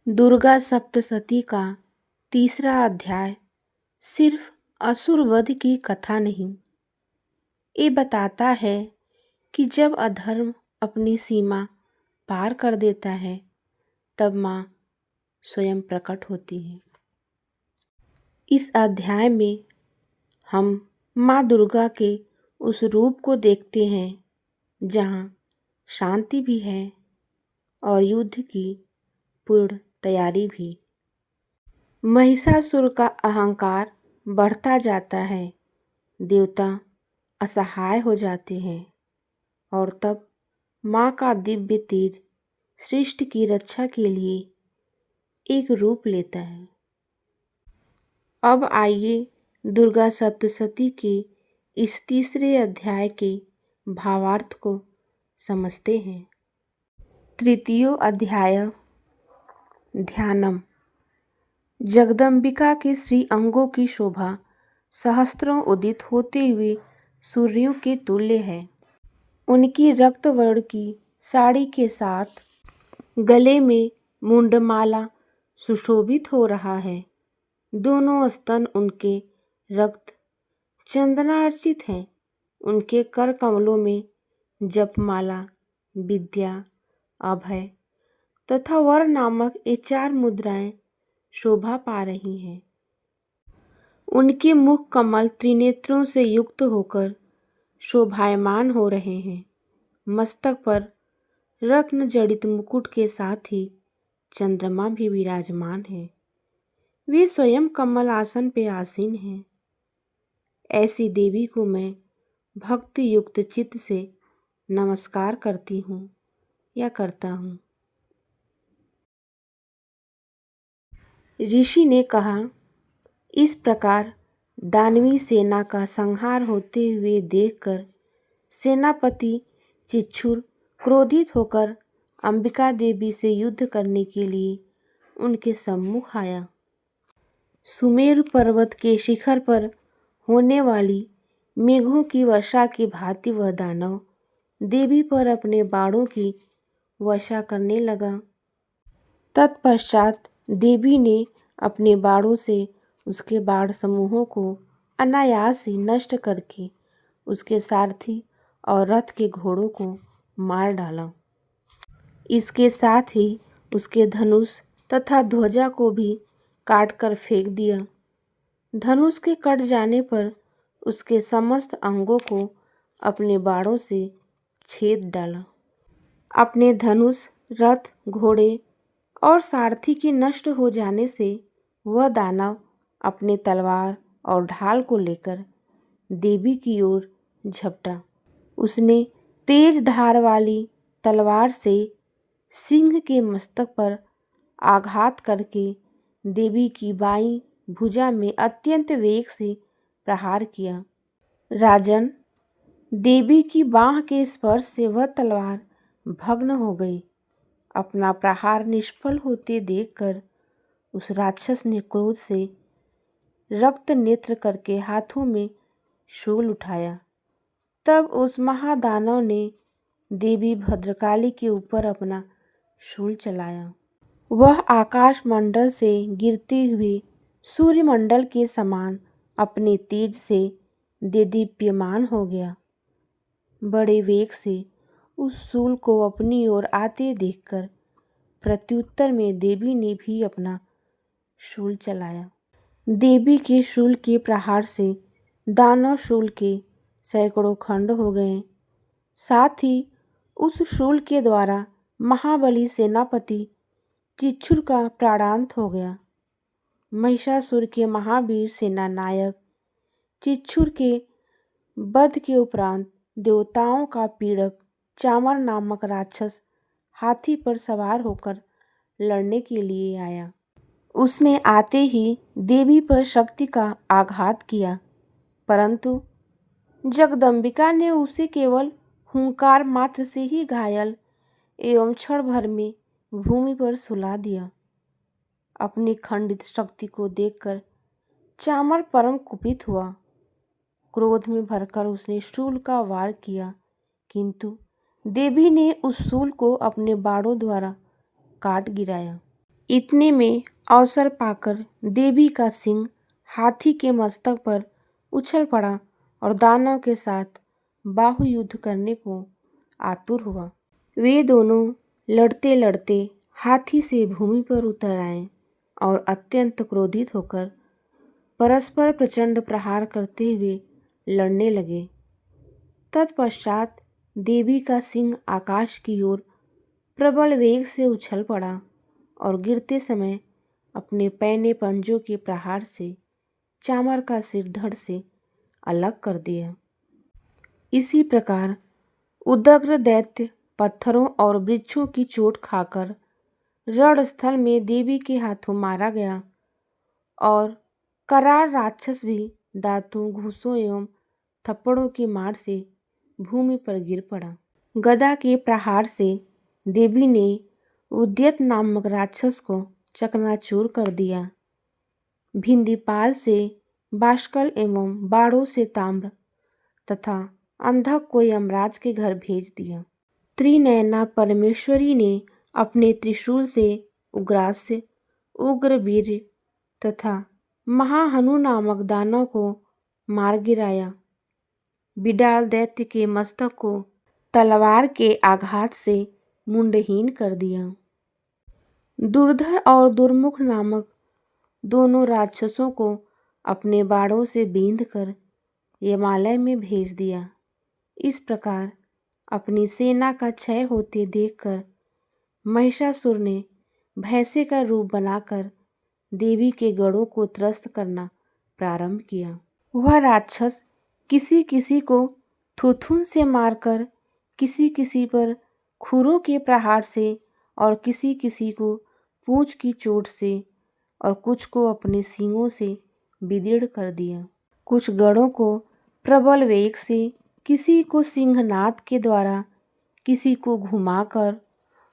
दुर्गा सप्तशती का तीसरा अध्याय सिर्फ असुर वध की कथा नहीं, ये बताता है कि जब अधर्म अपनी सीमा पार कर देता है तब माँ स्वयं प्रकट होती है। इस अध्याय में हम माँ दुर्गा के उस रूप को देखते हैं जहाँ शांति भी है और युद्ध की पूर्ण तैयारी भी। महिषासुर का अहंकार बढ़ता जाता है, देवता असहाय हो जाते हैं और तब माँ का दिव्य तेज सृष्टि की रक्षा के लिए एक रूप लेता है। अब आइए दुर्गा सप्तशती के इस तीसरे अध्याय के भावार्थ को समझते हैं। तृतीय अध्याय ध्यानम। जगदम्बिका के श्री अंगों की शोभा सहस्त्रों उदित होते हुए सूर्यों के तुल्य है। उनकी रक्त वर्ण की साड़ी के साथ गले में मुंडमाला सुशोभित हो रहा है। दोनों स्तन उनके रक्त चंदनार्चित हैं। उनके कर कमलों में जपमाला, विद्या, अभय तथा वर नामक ये 4 मुद्राएं शोभा पा रही हैं। उनके मुख कमल त्रिनेत्रों से युक्त होकर शोभायमान हो रहे हैं। मस्तक पर रत्न जड़ित मुकुट के साथ ही चंद्रमा भी विराजमान है। वे स्वयं कमल आसन पे आसीन हैं। ऐसी देवी को मैं भक्ति युक्त चित्त से नमस्कार करती हूँ या करता हूँ। ऋषि ने कहा, इस प्रकार दानवी सेना का संहार होते हुए देखकर सेनापति चिच्छुर क्रोधित होकर अंबिका देवी से युद्ध करने के लिए उनके सम्मुख आया। सुमेरु पर्वत के शिखर पर होने वाली मेघों की वर्षा की भांति वह दानव देवी पर अपने बाणों की वर्षा करने लगा। तत्पश्चात देवी ने अपने बाणों से उसके बाण समूहों को अनायास ही नष्ट करके उसके सारथी और रथ के घोड़ों को मार डाला। इसके साथ ही उसके धनुष तथा ध्वजा को भी काटकर फेंक दिया। धनुष के कट जाने पर उसके समस्त अंगों को अपने बाणों से छेद डाला। अपने धनुष, रथ, घोड़े और सारथी के नष्ट हो जाने से वह दानव अपने तलवार और ढाल को लेकर देवी की ओर झपटा। उसने तेज धार वाली तलवार से सिंह के मस्तक पर आघात करके देवी की बाईं भुजा में अत्यंत वेग से प्रहार किया। राजन, देवी की बाह के स्पर्श से वह तलवार भग्न हो गई। अपना प्रहार निष्फल होते देखकर उस राक्षस ने क्रोध से रक्त नेत्र करके हाथों में शूल उठाया। तब उस महादानव ने देवी भद्रकाली के ऊपर अपना शूल चलाया। वह आकाश मंडल से गिरते हुए सूर्यमंडल के समान अपने तेज से देदीप्यमान हो गया। बड़े वेग से उस शूल को अपनी ओर आते देखकर प्रत्युत्तर में देवी ने भी अपना शूल चलाया। देवी के शूल के प्रहार से दानव शूल के सैकड़ों खंड हो गए। साथ ही उस शूल के द्वारा महाबली सेनापति चिच्छुर का प्राणांत हो गया। महिषासुर के महावीर सेना नायक चिच्छुर के वध के उपरांत देवताओं का पीड़क चामर नामक राक्षस हाथी पर सवार होकर लड़ने के लिए आया। उसने आते ही देवी पर शक्ति का आघात किया, परंतु जगदम्बिका ने उसे केवल हुंकार मात्र से ही घायल एवं क्षण भर में भूमि पर सुला दिया। अपनी खंडित शक्ति को देखकर चामर परम कुपित हुआ। क्रोध में भरकर उसने शूल का वार किया, किंतु देवी ने उस शूल को अपने बाणों द्वारा काट गिराया। इतने में अवसर पाकर देवी का सिंह हाथी के मस्तक पर उछल पड़ा और दानव के साथ बाहु युद्ध करने को आतुर हुआ। वे दोनों लड़ते लड़ते हाथी से भूमि पर उतर आए और अत्यंत क्रोधित होकर परस्पर प्रचंड प्रहार करते हुए लड़ने लगे। तत्पश्चात देवी का सिंह आकाश की ओर प्रबल वेग से उछल पड़ा और गिरते समय अपने पैने पंजों के प्रहार से चामर का सिर धड़ से अलग कर दिया। इसी प्रकार उदग्र दैत्य पत्थरों और वृक्षों की चोट खाकर रणस्थल में देवी के हाथों मारा गया और करार राक्षस भी दांतों, घूंसों एवं थप्पड़ों की मार से भूमि पर गिर पड़ा। गदा के प्रहार से देवी ने उद्यत नामक राक्षस को चकनाचूर कर दिया। भिंदीपाल से बाष्कल एवं बाड़ों से ताम्र तथा अंधक को यमराज के घर भेज दिया। त्रिनयना परमेश्वरी ने अपने त्रिशूल से उग्रास्य, उग्रवीर्य तथा महाहनु नामक दानव को मार गिराया। बिडाल दैत्य के मस्तक को तलवार के आघात से मुंडहीन कर दिया। दुर्धर और दुर्मुख नामक दोनों राक्षसों को अपने बाड़ों से बींधकर यमालय में भेज दिया। इस प्रकार अपनी सेना का क्षय होते देखकर महिषासुर ने भैंसे का रूप बनाकर देवी के गढ़ों को त्रस्त करना प्रारंभ किया। वह राक्षस किसी किसी को थुथुन से मारकर, किसी किसी पर खुरों के प्रहार से और किसी किसी को पूंछ की चोट से और कुछ को अपने सींगों से विदीर्ण कर दिया। कुछ गढ़ों को प्रबल वेग से, किसी को सिंहनाद के द्वारा, किसी को घुमाकर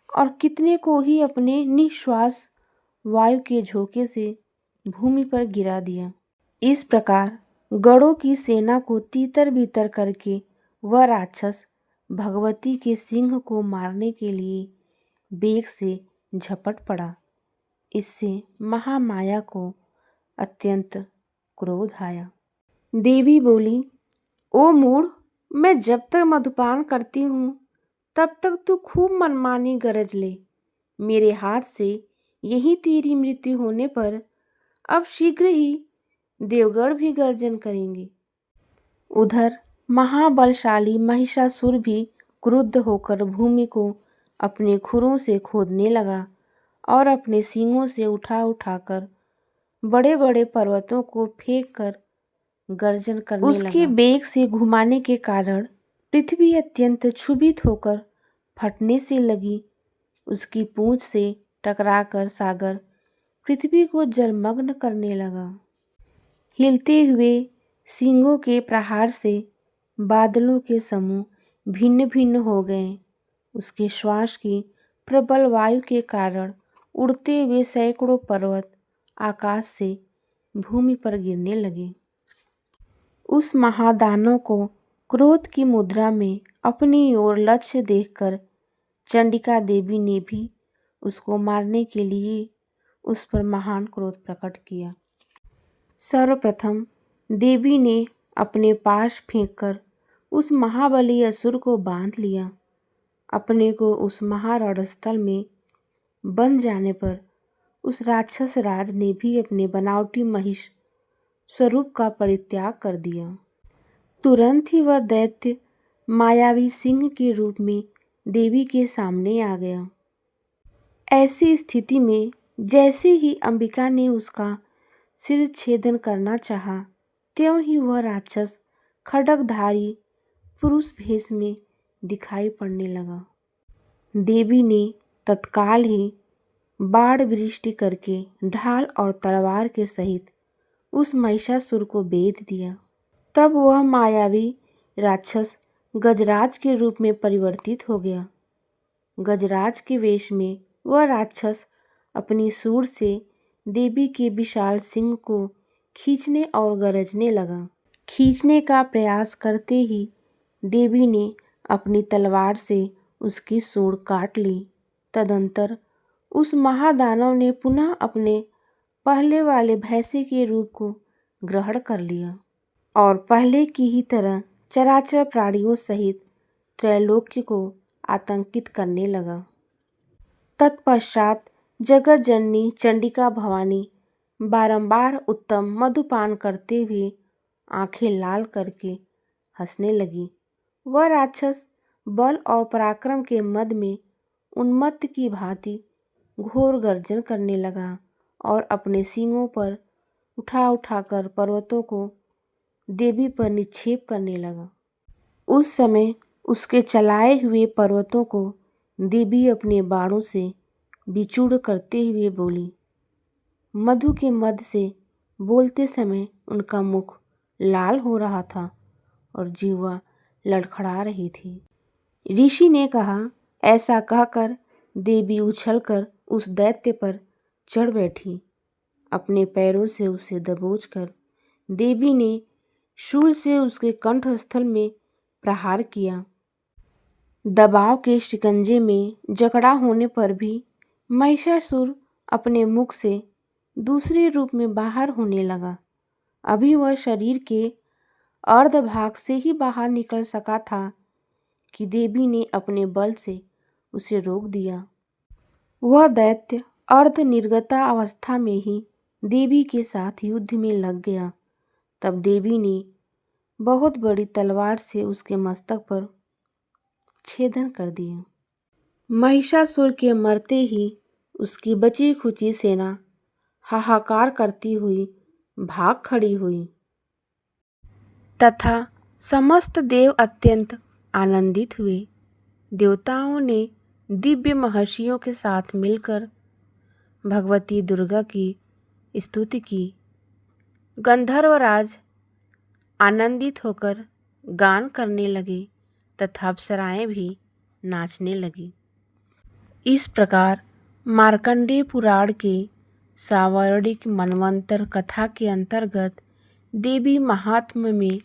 और कितने को ही अपने निश्वास वायु के झोंके से भूमि पर गिरा दिया। इस प्रकार गढ़ों की सेना को तीतर बीतर करके वह राक्षस भगवती के सिंह को मारने के लिए वेग से झपट पड़ा। इससे महामाया को अत्यंत क्रोध आया। देवी बोली, ओ मूढ़, मैं जब तक मधुपान करती हूँ तब तक तू खूब मनमानी गरज ले। मेरे हाथ से यही तेरी मृत्यु होने पर अब शीघ्र ही देवगढ़ भी गर्जन करेंगे। उधर महाबलशाली महिषासुर भी क्रुद्ध होकर भूमि को अपने खुरों से खोदने लगा और अपने सींगों से उठा उठाकर बड़े बड़े पर्वतों को फेंक कर गर्जन करने लगा। उसके वेग से घुमाने के कारण पृथ्वी अत्यंत क्षुभित होकर फटने से लगी। उसकी पूंछ से टकराकर सागर पृथ्वी को जलमग्न करने लगा। हिलते हुए सींगों के प्रहार से बादलों के समूह भिन्न भिन्न हो गए। उसके श्वास की प्रबल वायु के कारण उड़ते हुए सैकड़ों पर्वत आकाश से भूमि पर गिरने लगे। उस महादानव को क्रोध की मुद्रा में अपनी ओर लक्ष्य देखकर चंडिका देवी ने भी उसको मारने के लिए उस पर महान क्रोध प्रकट किया। सर्वप्रथम देवी ने अपने पाश फेंककर उस महाबली असुर को बांध लिया। अपने को उस महारणस्थल में बंध जाने पर उस राक्षस राज ने भी अपने बनावटी महिष स्वरूप का परित्याग कर दिया। तुरंत ही वह दैत्य मायावी सिंह के रूप में देवी के सामने आ गया। ऐसी स्थिति में जैसे ही अंबिका ने उसका सिर छेदन करना चाहा, त्यों ही वह राक्षस खड्गधारी पुरुष भेष में दिखाई पड़ने लगा। देवी ने तत्काल ही बाण वृष्टि करके ढाल और तलवार के सहित उस महिषासुर को बेध दिया। तब वह मायावी राक्षस गजराज के रूप में परिवर्तित हो गया। गजराज के वेश में वह राक्षस अपनी सूंड से देवी के विशाल सिंह को खींचने और गरजने लगा। खींचने का प्रयास करते ही देवी ने अपनी तलवार से उसकी सूंड काट ली। तदंतर उस महादानव ने पुनः अपने पहले वाले भैंसे के रूप को ग्रहण कर लिया और पहले की ही तरह चराचर प्राणियों सहित त्रैलोक्य को आतंकित करने लगा। तत्पश्चात जगत जननी चंडिका भवानी बारंबार उत्तम मधुपान करते हुए आंखें लाल करके हंसने लगी। वह राक्षस बल और पराक्रम के मद में उन्मत्त की भांति घोर गर्जन करने लगा और अपने सींगों पर उठा उठाकर पर्वतों को देवी पर निक्षेप करने लगा। उस समय उसके चलाए हुए पर्वतों को देवी अपने बाणों से विचूर करते हुए बोली। मधु के मद से बोलते समय उनका मुख लाल हो रहा था और जीवा लड़खड़ा रही थी। ऋषि ने कहा, ऐसा कहकर देवी उछलकर उस दैत्य पर चढ़ बैठी। अपने पैरों से उसे दबोचकर देवी ने शूल से उसके कंठस्थल में प्रहार किया। दबाव के शिकंजे में जकड़ा होने पर भी महिषासुर अपने मुख से दूसरे रूप में बाहर होने लगा। अभी वह शरीर के अर्ध भाग से ही बाहर निकल सका था कि देवी ने अपने बल से उसे रोक दिया। वह दैत्य अर्ध निर्गता अवस्था में ही देवी के साथ युद्ध में लग गया। तब देवी ने बहुत बड़ी तलवार से उसके मस्तक पर छेदन कर दिया। महिषासुर के मरते ही उसकी बची खुची सेना हाहाकार करती हुई भाग खड़ी हुई तथा समस्त देव अत्यंत आनंदित हुए। देवताओं ने दिव्य महर्षियों के साथ मिलकर भगवती दुर्गा की स्तुति की। गंधर्वराज आनंदित होकर गान करने लगे तथा अप्सराएं भी नाचने लगी। इस प्रकार मार्कंडेय पुराण के सावर्णिक मनवंतर कथा के अंतर्गत देवी महात्म्य में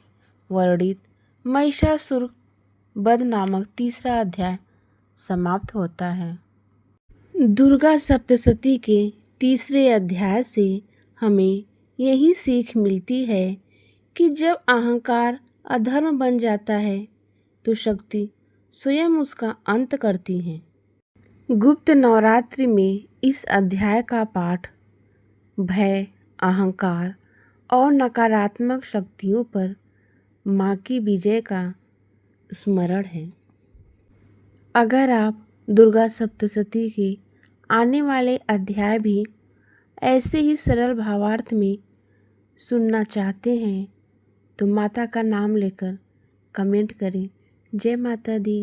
वर्णित महिषासुर वध नामक तीसरा अध्याय समाप्त होता है। दुर्गा सप्तशती के तीसरे अध्याय से हमें यही सीख मिलती है कि जब अहंकार अधर्म बन जाता है तो शक्ति स्वयं उसका अंत करती है। गुप्त नवरात्रि में इस अध्याय का पाठ भय, अहंकार और नकारात्मक शक्तियों पर माँ की विजय का स्मरण है। अगर आप दुर्गा सप्तशती के आने वाले अध्याय भी ऐसे ही सरल भावार्थ में सुनना चाहते हैं तो माता का नाम लेकर कमेंट करें। जय माता दी।